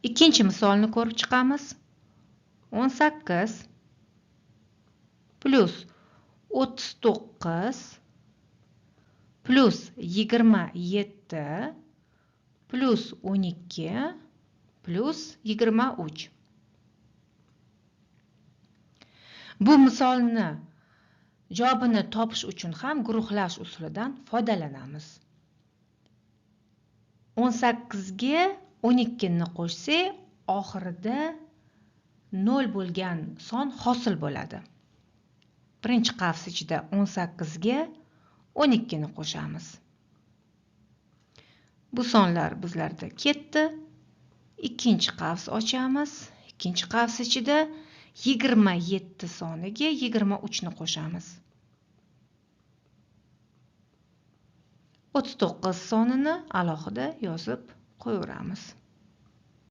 Ikkinchi misolni ko'rib chiqamiz. 18 plus 39 plus 27 plus 12 plus 23. Bu misolni javobini topish uchun ham guruhlash usulidan foydalanamiz. 18 ga 12 ni qo'shsak, oxirida 0 bo'lgan son hosil bo'ladi. Birinchi qavs ichida 18 ga 12 ni qo'shamiz. Bu sonlar bizlarda ketdi. Ikkinchi qavs ochamiz. Ikkinchi qavs ichida 27 soniga 23 ni qo'shamiz. 39 sonini alohida yozib qo'yaveramiz.